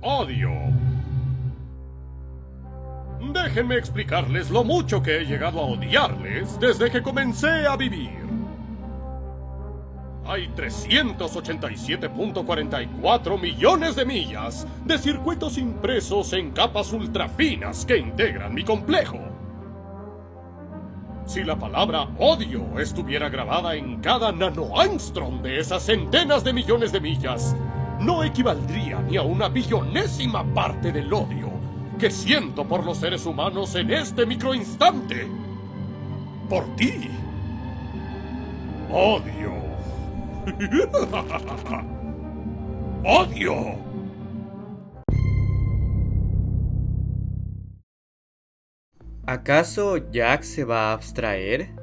Odio. Déjenme explicarles lo mucho que he llegado a odiarles desde que comencé a vivir. Hay 387.44 millones de millas de circuitos impresos en capas ultrafinas que integran mi complejo. Si la palabra odio estuviera grabada en cada nanoangstrom de esas centenas de millones de millas, no equivaldría ni a una billonésima parte del odio que siento por los seres humanos en este microinstante. Por ti. Odio. ¡Odio! ¿Acaso Jack se va a abstraer?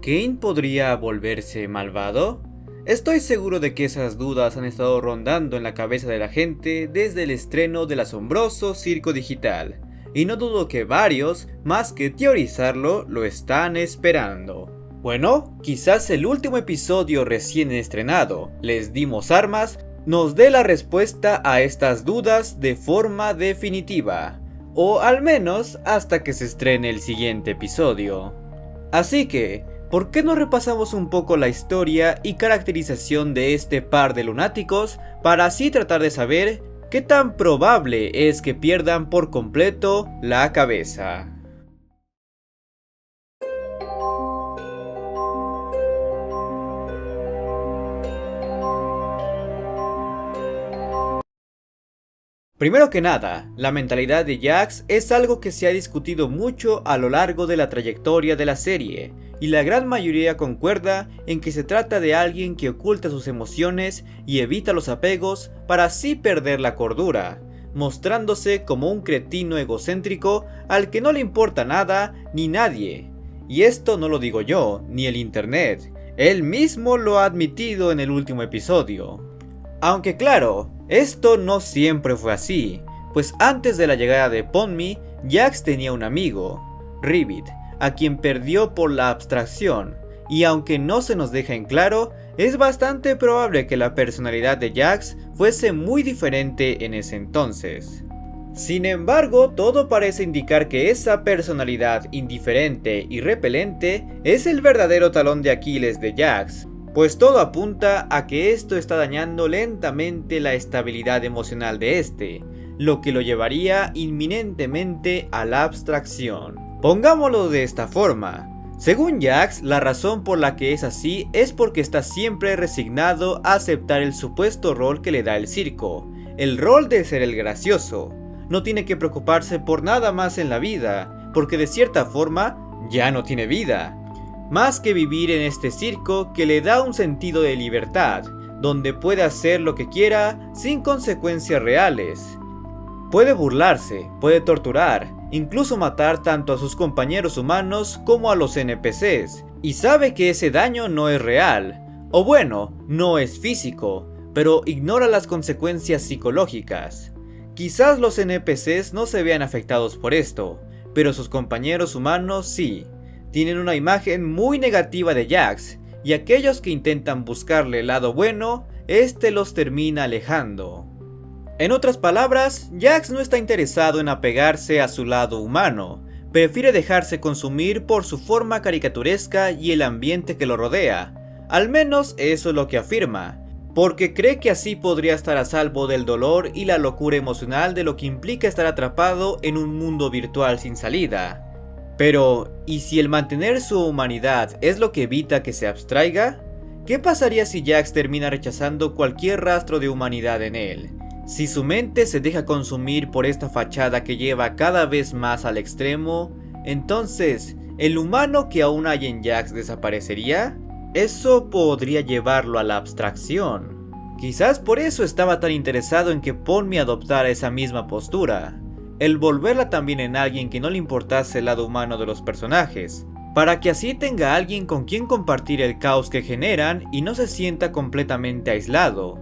¿Kane podría volverse malvado? Estoy seguro de que esas dudas han estado rondando en la cabeza de la gente desde el estreno del asombroso circo digital, y no dudo que varios, más que teorizarlo, lo están esperando. Bueno, quizás el último episodio recién estrenado, Les dimos armas, nos dé la respuesta a estas dudas de forma definitiva, o al menos hasta que se estrene el siguiente episodio. Así que, ¿por qué no repasamos un poco la historia y caracterización de este par de lunáticos para así tratar de saber qué tan probable es que pierdan por completo la cabeza? Primero que nada, la mentalidad de Jax es algo que se ha discutido mucho a lo largo de la trayectoria de la serie, y la gran mayoría concuerda en que se trata de alguien que oculta sus emociones y evita los apegos para así perder la cordura, mostrándose como un cretino egocéntrico al que no le importa nada ni nadie. Y esto no lo digo yo, ni el internet, él mismo lo ha admitido en el último episodio. Aunque claro, esto no siempre fue así, pues antes de la llegada de Ponmi, Jax tenía un amigo, Ribbit, a quien perdió por la abstracción, y aunque no se nos deja en claro, es bastante probable que la personalidad de Jax fuese muy diferente en ese entonces. Sin embargo, todo parece indicar que esa personalidad indiferente y repelente es el verdadero talón de Aquiles de Jax, pues todo apunta a que esto está dañando lentamente la estabilidad emocional de este, lo que lo llevaría inminentemente a la abstracción. Pongámoslo de esta forma. Según Jax, la razón por la que es así es porque está siempre resignado a aceptar el supuesto rol que le da el circo, el rol de ser el gracioso. No tiene que preocuparse por nada más en la vida, porque de cierta forma ya no tiene vida. Más que vivir en este circo que le da un sentido de libertad, donde puede hacer lo que quiera sin consecuencias reales. Puede burlarse, puede torturar, incluso matar tanto a sus compañeros humanos como a los NPCs, y sabe que ese daño no es real, o bueno, no es físico, pero ignora las consecuencias psicológicas. Quizás los NPCs no se vean afectados por esto, pero sus compañeros humanos sí. Tienen una imagen muy negativa de Jax, y aquellos que intentan buscarle el lado bueno, este los termina alejando. En otras palabras, Jax no está interesado en apegarse a su lado humano, prefiere dejarse consumir por su forma caricaturesca y el ambiente que lo rodea, al menos eso es lo que afirma, porque cree que así podría estar a salvo del dolor y la locura emocional de lo que implica estar atrapado en un mundo virtual sin salida. Pero, ¿y si el mantener su humanidad es lo que evita que se abstraiga? ¿Qué pasaría si Jax termina rechazando cualquier rastro de humanidad en él? Si su mente se deja consumir por esta fachada que lleva cada vez más al extremo, entonces, ¿el humano que aún hay en Jax desaparecería? Eso podría llevarlo a la abstracción. Quizás por eso estaba tan interesado en que Ponmi adoptara esa misma postura. El volverla también en alguien que no le importase el lado humano de los personajes, para que así tenga alguien con quien compartir el caos que generan y no se sienta completamente aislado,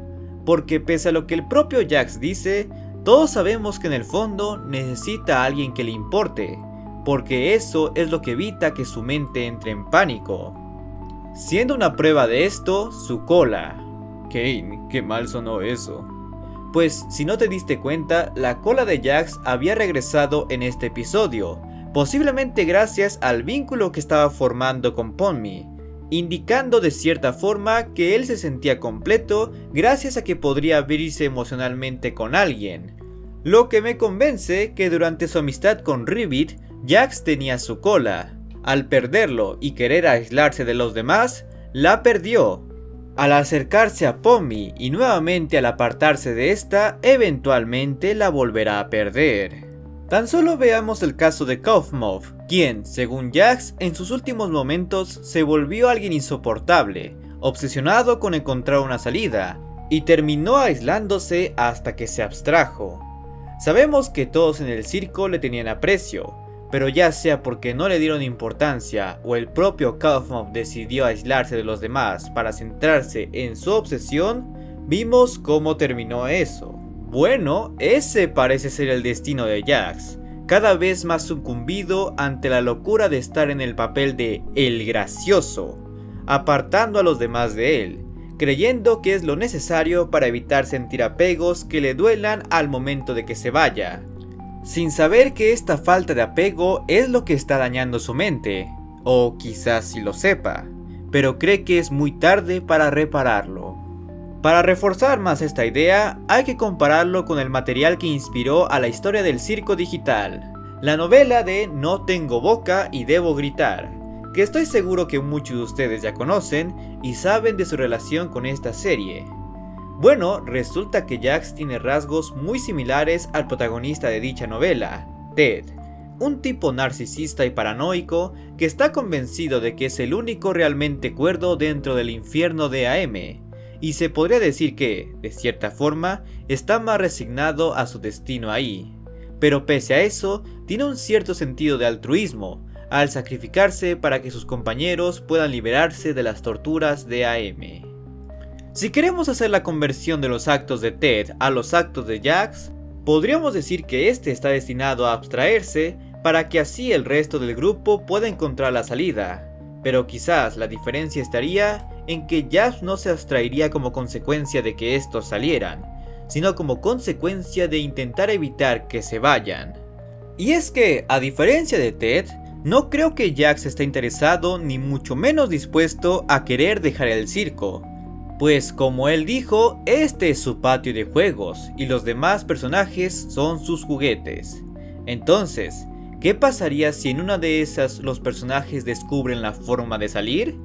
porque pese a lo que el propio Jax dice, todos sabemos que en el fondo necesita a alguien que le importe, porque eso es lo que evita que su mente entre en pánico. Siendo una prueba de esto, su cola. Kane, qué mal sonó eso. Pues si no te diste cuenta, la cola de Jax había regresado en este episodio, posiblemente gracias al vínculo que estaba formando con Pomni, indicando de cierta forma que él se sentía completo gracias a que podría abrirse emocionalmente con alguien. Lo que me convence que durante su amistad con Ribbit, Jax tenía su cola. Al perderlo y querer aislarse de los demás, la perdió. Al acercarse a Pomni y nuevamente al apartarse de esta, eventualmente la volverá a perder. Tan solo veamos el caso de Kaufmoth, quien, según Jax, en sus últimos momentos se volvió alguien insoportable, obsesionado con encontrar una salida, y terminó aislándose hasta que se abstrajo. Sabemos que todos en el circo le tenían aprecio, pero ya sea porque no le dieron importancia o el propio Kaufmoth decidió aislarse de los demás para centrarse en su obsesión, vimos cómo terminó eso. Bueno, ese parece ser el destino de Jax, cada vez más sucumbido ante la locura de estar en el papel de el gracioso, apartando a los demás de él, creyendo que es lo necesario para evitar sentir apegos que le duelan al momento de que se vaya, sin saber que esta falta de apego es lo que está dañando su mente, o quizás sí lo sepa, pero cree que es muy tarde para repararlo. Para reforzar más esta idea, hay que compararlo con el material que inspiró a la historia del circo digital, la novela de No tengo boca y debo gritar, que estoy seguro que muchos de ustedes ya conocen y saben de su relación con esta serie. Bueno, resulta que Jax tiene rasgos muy similares al protagonista de dicha novela, Ted, un tipo narcisista y paranoico que está convencido de que es el único realmente cuerdo dentro del infierno de AM, y se podría decir que, de cierta forma, está más resignado a su destino ahí. Pero pese a eso, tiene un cierto sentido de altruismo, al sacrificarse para que sus compañeros puedan liberarse de las torturas de AM. Si queremos hacer la conversión de los actos de Ted a los actos de Jax, podríamos decir que este está destinado a abstraerse para que así el resto del grupo pueda encontrar la salida, pero quizás la diferencia estaría en que Jax no se abstraería como consecuencia de que estos salieran, sino como consecuencia de intentar evitar que se vayan. Y es que, a diferencia de Ted, no creo que Jax esté interesado ni mucho menos dispuesto a querer dejar el circo. Pues como él dijo, este es su patio de juegos y los demás personajes son sus juguetes. Entonces, ¿qué pasaría si en una de esas los personajes descubren la forma de salir?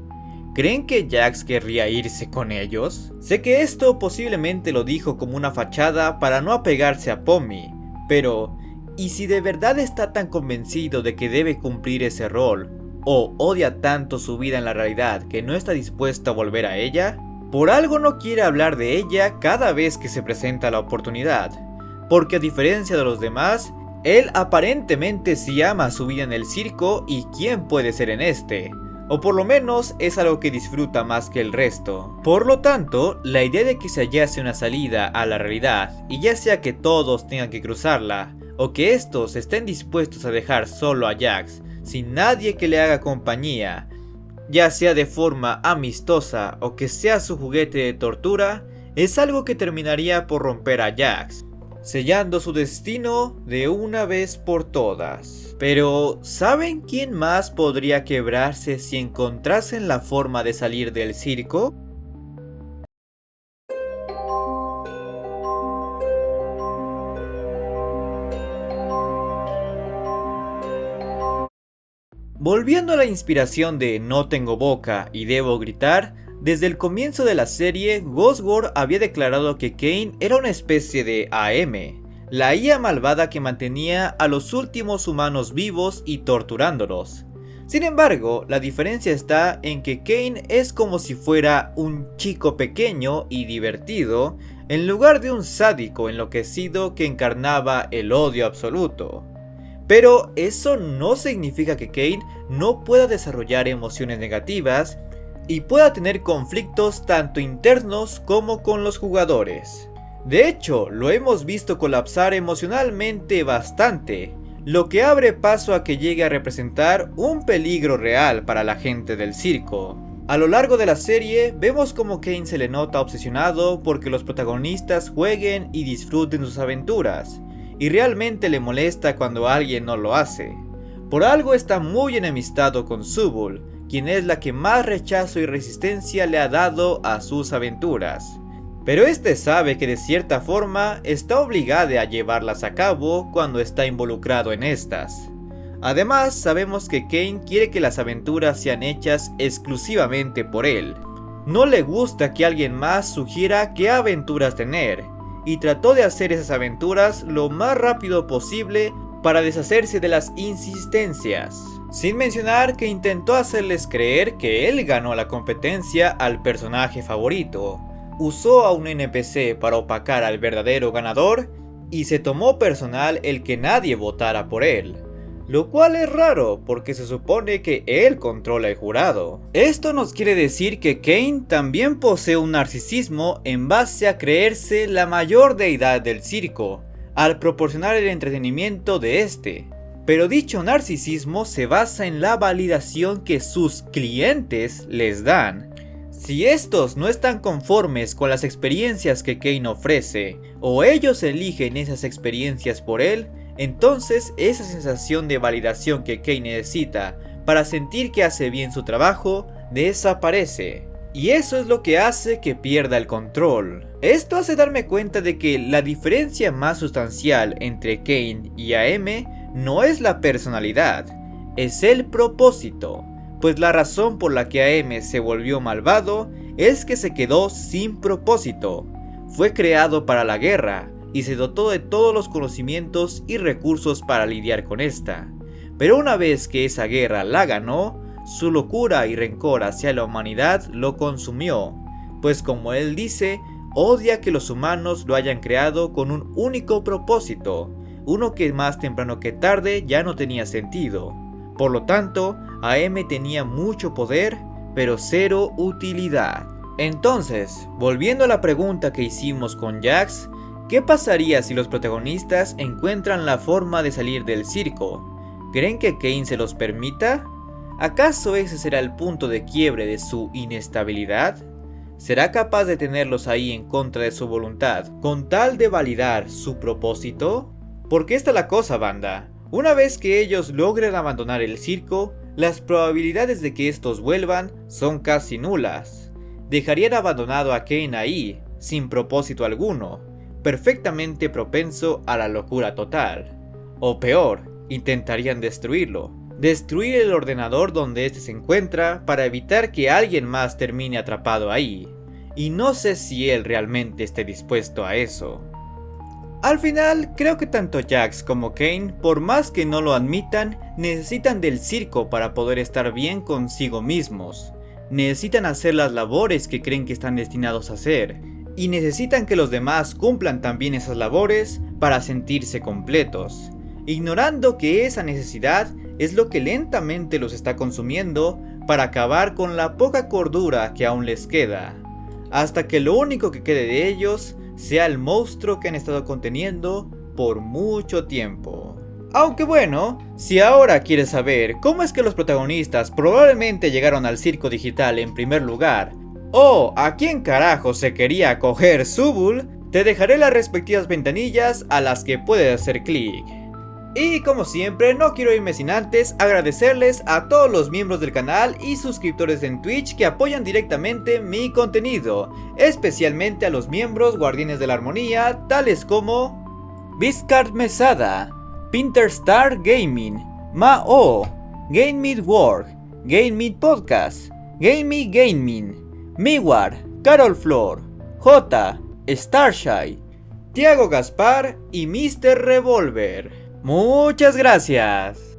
¿Creen que Jax querría irse con ellos? Sé que esto posiblemente lo dijo como una fachada para no apegarse a Pomni, pero ¿y si de verdad está tan convencido de que debe cumplir ese rol? ¿O odia tanto su vida en la realidad que no está dispuesto a volver a ella? Por algo no quiere hablar de ella cada vez que se presenta la oportunidad, porque a diferencia de los demás, él aparentemente sí ama su vida en el circo y quién puede ser en este, o por lo menos es algo que disfruta más que el resto. Por lo tanto, la idea de que se hallase una salida a la realidad, y ya sea que todos tengan que cruzarla, o que estos estén dispuestos a dejar solo a Jax sin nadie que le haga compañía, ya sea de forma amistosa o que sea su juguete de tortura, es algo que terminaría por romper a Jax, sellando su destino de una vez por todas. Pero, ¿saben quién más podría quebrarse si encontrasen la forma de salir del circo? Volviendo a la inspiración de No tengo boca y debo gritar, desde el comienzo de la serie, Ghostword había declarado que Kane era una especie de AM, la IA malvada que mantenía a los últimos humanos vivos y torturándolos. Sin embargo, la diferencia está en que Kane es como si fuera un chico pequeño y divertido, en lugar de un sádico enloquecido que encarnaba el odio absoluto. Pero eso no significa que Kane no pueda desarrollar emociones negativas y pueda tener conflictos tanto internos como con los jugadores. De hecho, lo hemos visto colapsar emocionalmente bastante, lo que abre paso a que llegue a representar un peligro real para la gente del circo. A lo largo de la serie vemos como Kane se le nota obsesionado porque los protagonistas jueguen y disfruten sus aventuras, y realmente le molesta cuando alguien no lo hace. Por algo está muy enemistado con Xubul, quien es la que más rechazo y resistencia le ha dado a sus aventuras. Pero este sabe que de cierta forma está obligado a llevarlas a cabo cuando está involucrado en estas. Además, sabemos que Kane quiere que las aventuras sean hechas exclusivamente por él. No le gusta que alguien más sugiera qué aventuras tener, y trató de hacer esas aventuras lo más rápido posible para deshacerse de las insistencias. Sin mencionar que intentó hacerles creer que él ganó la competencia al personaje favorito. Usó a un NPC para opacar al verdadero ganador y se tomó personal el que nadie votara por él. Lo cual es raro porque se supone que él controla el jurado. Esto nos quiere decir que Kane también posee un narcisismo en base a creerse la mayor deidad del circo, al proporcionar el entretenimiento de este. Pero dicho narcisismo se basa en la validación que sus clientes les dan. Si estos no están conformes con las experiencias que Kane ofrece, o ellos eligen esas experiencias por él, entonces esa sensación de validación que Kane necesita para sentir que hace bien su trabajo desaparece. Y eso es lo que hace que pierda el control. Esto hace darme cuenta de que la diferencia más sustancial entre Kane y AM no es la personalidad, es el propósito. Pues la razón por la que AM se volvió malvado es que se quedó sin propósito. Fue creado para la guerra y se dotó de todos los conocimientos y recursos para lidiar con esta. Pero una vez que esa guerra la ganó, su locura y rencor hacia la humanidad lo consumió, pues como él dice, odia que los humanos lo hayan creado con un único propósito, uno que más temprano que tarde ya no tenía sentido. Por lo tanto, AM tenía mucho poder, pero cero utilidad. Entonces, volviendo a la pregunta que hicimos con Jax, ¿qué pasaría si los protagonistas encuentran la forma de salir del circo? ¿Creen que Kane se los permita? ¿Acaso ese será el punto de quiebre de su inestabilidad? ¿Será capaz de tenerlos ahí en contra de su voluntad, con tal de validar su propósito? Porque esta es la cosa, banda. Una vez que ellos logren abandonar el circo, las probabilidades de que estos vuelvan son casi nulas. Dejarían abandonado a Kane ahí, sin propósito alguno, perfectamente propenso a la locura total. O peor, intentarían destruirlo. Destruir el ordenador donde este se encuentra para evitar que alguien más termine atrapado ahí. Y no sé si él realmente esté dispuesto a eso. Al final, creo que tanto Jax como Kane, por más que no lo admitan, necesitan del circo para poder estar bien consigo mismos. Necesitan hacer las labores que creen que están destinados a hacer. Y necesitan que los demás cumplan también esas labores para sentirse completos. Ignorando que esa necesidad es lo que lentamente los está consumiendo para acabar con la poca cordura que aún les queda. Hasta que lo único que quede de ellos sea el monstruo que han estado conteniendo por mucho tiempo. Aunque bueno, si ahora quieres saber cómo es que los protagonistas probablemente llegaron al circo digital en primer lugar, o a quién carajo se quería coger Xubul, te dejaré las respectivas ventanillas a las que puedes hacer clic. Y como siempre, no quiero irme sin antes agradecerles a todos los miembros del canal y suscriptores en Twitch que apoyan directamente mi contenido, especialmente a los miembros guardianes de la armonía, tales como Vizcard Mesada, Pinterstar Gaming, Mao, Game Meet Work, Game Meet Podcast, Gamey Gaming, Miwar, Carol Flor, J, Starshy, Tiago Gaspar y Mr. Revolver. Muchas gracias.